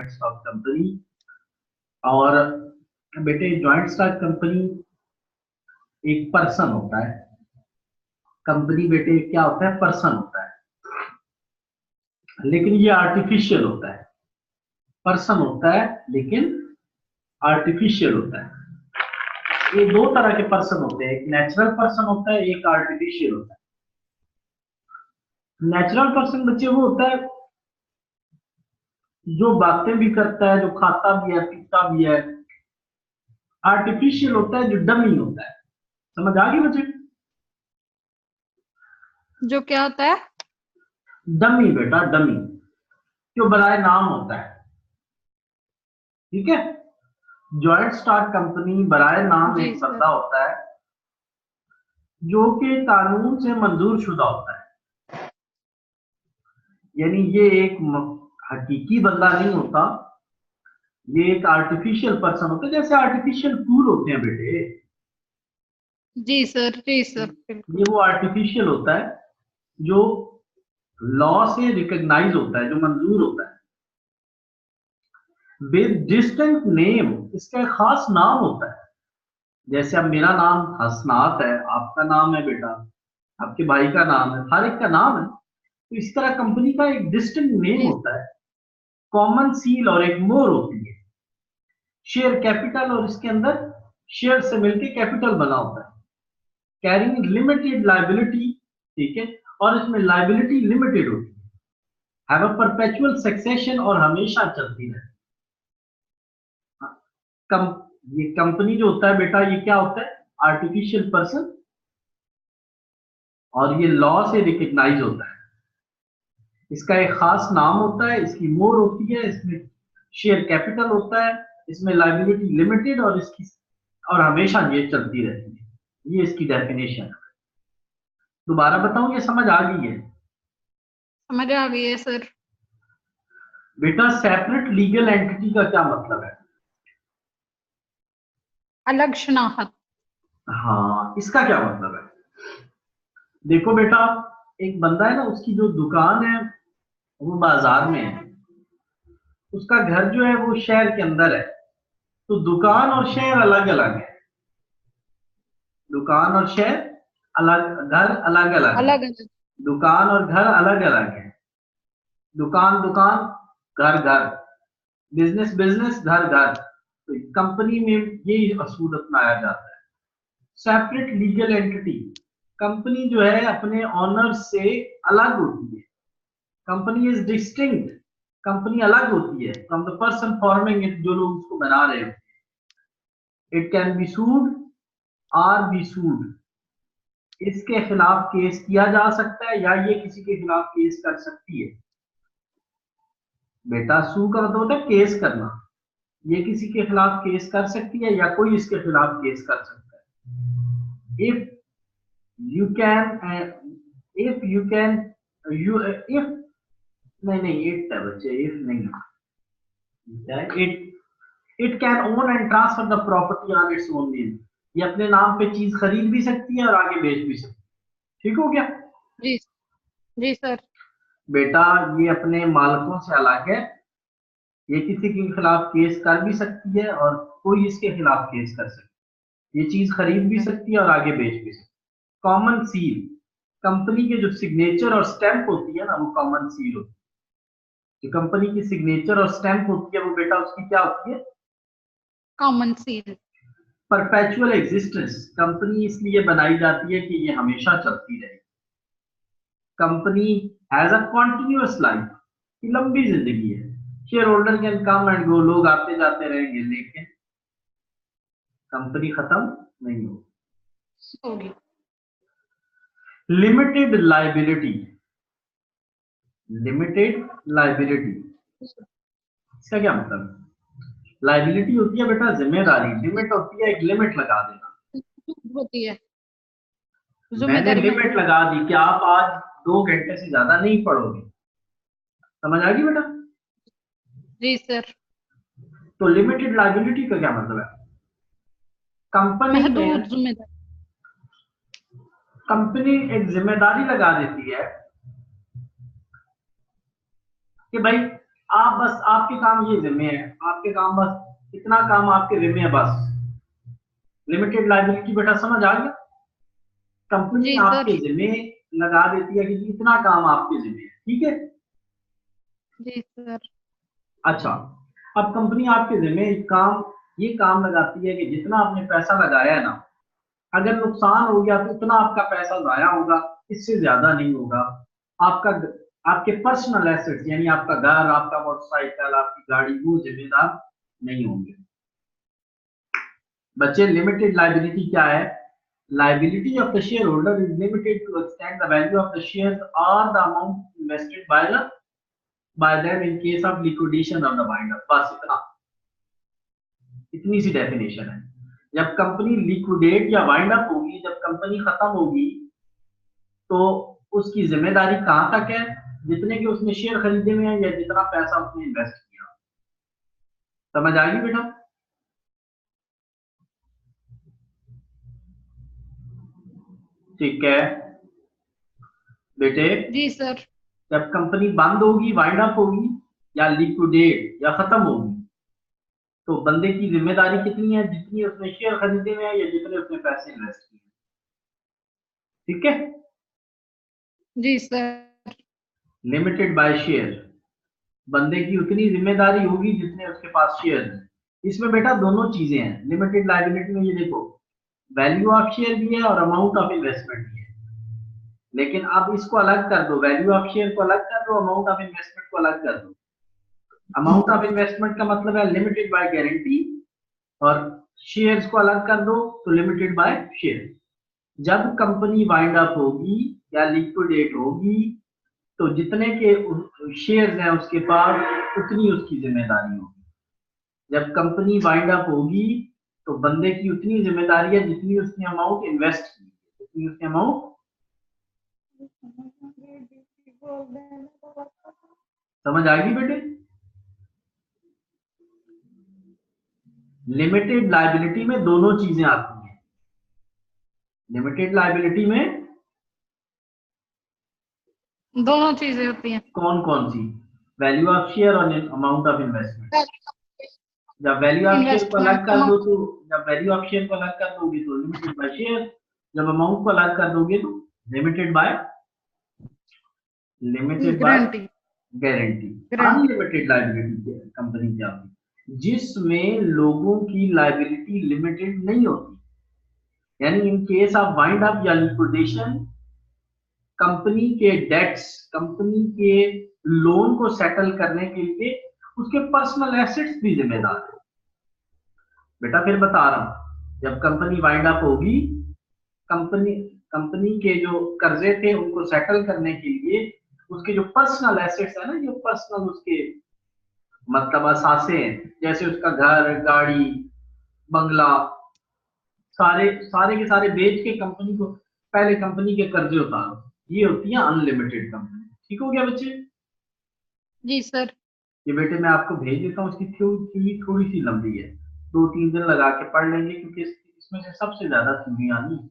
Stock company. और बेटे joint stock company एक पर्सन होता है। कंपनी बेटे क्या होता है? पर्सन होता है, लेकिन ये आर्टिफिशियल होता है। पर्सन होता है लेकिन आर्टिफिशियल होता है। ये दो तरह के पर्सन होते हैं, एक नेचुरल पर्सन होता है, एक आर्टिफिशियल होता है। नेचुरल पर्सन बच्चे वो होता है जो बातें भी करता है, जो खाता भी है, पीता भी है। आर्टिफिशियल होता है जो डमी होता है। समझ आ गई बच्चे? जो क्या होता है? डमी बेटा, डमी जो बराए नाम होता है। ठीक है, जॉइंट स्टॉक कंपनी बराए नाम जी एक सर। बंदा होता है जो कि कानून से मंजूर शुदा होता है। यानी ये एक हकीकी बंदा नहीं होता, ये एक आर्टिफिशियल पर्सन होता है। जैसे आर्टिफिशियल फूल होते हैं बेटे, जी सर, जी सर, बिल्कुल। ये वो आर्टिफिशियल होता है जो लॉ से रिकॉग्नाइज होता है, जो मंजूर होता है विद डिस्टिंक्ट नेम। इसका एक खास नाम होता है। जैसे अब मेरा नाम हसनात है, आपका नाम है बेटा, आपके भाई का नाम है, हर एक का नाम है। तो इस तरह कंपनी का एक डिस्टिंक्ट नेम जी होता है, कॉमन सील और एक मोर होती है, शेयर कैपिटल, और इसके अंदर शेयर से मिलकर कैपिटल बना होता है, कैरिंग लिमिटेड लाइबिलिटी। ठीक है, और इसमें लाइबिलिटी लिमिटेड होती है, हैव अ परपेचुअल सक्सेशन, और हमेशा चलती रहे। कम ये कंपनी जो होता है बेटा, ये क्या होता है? आर्टिफिशियल पर्सन, और ये लॉ से रिकग्नाइज होता है। इसका एक खास नाम होता है, इसकी मोर होती है, इसमें शेयर कैपिटल होता है, इसमें लाइबिलिटी लिमिटेड, और इसकी और हमेशा ये चलती रहती है। ये इसकी डेफिनेशन है। दोबारा बताऊं, ये समझ आ गई है? समझ आ गई है सर। बेटा सेपरेट लीगल एंटिटी का क्या मतलब है? अलग शनाख्त। हाँ, इसका क्या मतलब है? देखो बेटा, एक बंदा है ना, उसकी जो दुकान है वो बाजार में है, उसका घर जो है वो शहर के अंदर है। तो दुकान और शहर अलग अलग है। दुकान और शहर अलग, घर अलग अलग है। अलग अलग। दुकान और घर अलग अलग है। दुकान दुकान, घर घर, बिजनेस बिजनेस, घर घर। तो कंपनी में ये असूल अपनाया जाता है, सेपरेट लीगल एंटिटी। कंपनी जो है अपने ऑनर से अलग होती है। कंपनी इज डिस्टिंक्ट, कंपनी अलग होती है from the person forming it, जो लोग उसको बना रहे हो। It can be sued or be sued, इसके खिलाफ केस किया जा सकता है या ये किसी के खिलाफ केस कर सकती है। बेटा सू का मतलब होता है केस करना। ये किसी के खिलाफ केस कर सकती है या कोई इसके खिलाफ केस कर सकता है। If you can, if you can, you if, नहीं नहीं, इट है बच्चे, इफ नहीं है। It can own and transfer the property on its own name. ये अपने नाम पे चीज खरीद भी सकती है और आगे बेच भी सकती है। ठीक हो गया? जी। जी सर। बेटा ये अपने मालिकों से अलग है, ये किसी के खिलाफ केस कर भी सकती है और कोई इसके खिलाफ केस कर सकती है। ये चीज खरीद भी सकती है और आगे बेच भी सकती है। कॉमन सील, कंपनी के जो सिग्नेचर और स्टैंप होती है ना, वो कॉमन सील होती है। जो कंपनी की सिग्नेचर और स्टैंप होती है वो बेटा उसकी क्या होती है? Common seal. Perpetual existence, company इसलिए बनाई जाती है कि ये हमेशा चलती रहे। Company has a continuous life, की लंबी जिंदगी है। Share holder can come and go, लोग आते जाते रहेंगे, लेकिन कंपनी खत्म नहीं होगी। होगी। लिमिटेड लाइबिलिटी, लिमिटेड लाइबिलिटी, इसका क्या मतलब है? लाइबिलिटी होती है बेटा जिम्मेदारी, लिमिट होती है एक लिमिट लगा देना। होती है मैंने जिम्मेदारी लिमिट महसूस। लगा दी कि आप आज 2 घंटे से ज्यादा नहीं पढ़ोगे। समझ आ गई बेटा? जी सर। तो लिमिटेड लाइबिलिटी का क्या मतलब है? कंपनी महदूद में, जिम्मेदारी। कंपनी एक जिम्मेदारी लगा देती है कि भाई आप बस आपके काम ये जिम्मे है, आपके काम बस इतना काम आपके जिम्मे है बस। लिमिटेड लाइबिलिटी बेटा समझ आ गया? कंपनी जी आपके सर। जिम्मे लगा देती है कि इतना काम आपके जिम्मे है, ठीक है। जी सर। अच्छा, अब कंपनी आपके जिम्मे ये काम लगाती है कि जितना आपने पैसा लगाया है ना, अगर नुकसान हो गया तो उतना आपका पैसा जाया होगा, इससे ज्यादा नहीं होगा। आपका आपके पर्सनल एसेट्स यानी आपका घर, आपका मोटरसाइकिल, आपकी गाड़ी, वो जिम्मेदार नहीं होंगे। बच्चे, लिमिटेड लाइबिलिटी क्या है? Liability of the share holder is limited to extend the value of the shares और the amount invested by them in case of liquidation of the wind up. बस इतनी सी डेफिनेशन है। जब कंपनी लिक्विडेट या wind up होगी, जब company खत्म होगी, तो उसकी जिम्मेदारी कहां तक है? जितने के उसने शेयर खरीदे हुए हैं या जितना पैसा उसने इन्वेस्ट किया। समझ आ गई बेटा? ठीक है बेटे। जी सर। जब कंपनी बंद होगी, वाइंड अप होगी या लिक्विडेट या खत्म होगी, तो बंदे की जिम्मेदारी कितनी है? जितनी उसने शेयर खरीदे हुए हैं या जितने उसने पैसे इन्वेस्ट किए। ठीक है। जी सर। लिमिटेड बाय शेयर, बंदे की उतनी जिम्मेदारी होगी जितने उसके पास शेयर हैं। इसमें बेटा दोनों चीजें हैं लिमिटेड लायबिलिटी में, ये देखो, वैल्यू ऑफ शेयर भी है और अमाउंट ऑफ इन्वेस्टमेंट भी है। लेकिन अब इसको अलग कर दो, वैल्यू ऑफ शेयर को अलग कर दो, अमाउंट ऑफ इन्वेस्टमेंट को अलग कर दो। अमाउंट ऑफ इन्वेस्टमेंट का मतलब है लिमिटेड बाय गारंटी, और शेयर्स को अलग कर दो तो लिमिटेड बाय शेयर। जब कंपनी वाइंड अप होगी या लिक्विडेट होगी, तो जितने के शेयर्स हैं उसके पास, उतनी उसकी जिम्मेदारी होगी। जब कंपनी वाइंड अप होगी, तो बंदे की उतनी जिम्मेदारी है जितनी उसने अमाउंट इन्वेस्ट की, जितनी उसने अमाउंट। समझ आ गई बेटे? लिमिटेड लायबिलिटी में दोनों चीजें आती हैं। लिमिटेड लायबिलिटी में दोनों चीजें होती हैं। कौन कौन सी? वैल्यू ऑफ शेयर और अमाउंट ऑफ इन्वेस्टमेंट। जब वैल्यू ऑफ शेयर को अलग इन्वेस्टमेंट कर दो अमाउंट। तो जब वैल्यू ऑफ शेयर को अलग कर दोगे तो लिमिटेड बाय शेयर, जब अमाउंट को अलग कर दोगे तो limited by limited by guarantee. Guarantee. Guarantee. Unlimited liability company क्या होती है? जिसमें लोगों की लायबिलिटी लिमिटेड नहीं होती। यानी इन केस ऑफ वाइंड अप या लिक्विडेशन, कंपनी के डेट्स, कंपनी के लोन को सेटल करने के लिए उसके पर्सनल एसेट्स भी जिम्मेदार है। बेटा फिर बता रहा हूं, जब कंपनी वाइंड अप होगी, कंपनी कंपनी के जो कर्जे थे उनको सेटल करने के लिए उसके जो पर्सनल एसेट्स है ना, जो पर्सनल उसके मतलब असासे हैं, जैसे उसका घर, गाड़ी, बंगला, सारे सारे के सारे बेच के कंपनी को पहले कंपनी के कर्जे उतारो, ये होती है अनलिमिटेड कंपनी। ठीक हो गया बच्चे? जी सर। ये बेटे मैं आपको भेज देता हूँ, इसकी थ्योरी थोड़ी सी लंबी है, 2-3 दिन लगा के पढ़ लेंगे, क्योंकि इसमें से सबसे ज्यादा थ्योरी आनी है।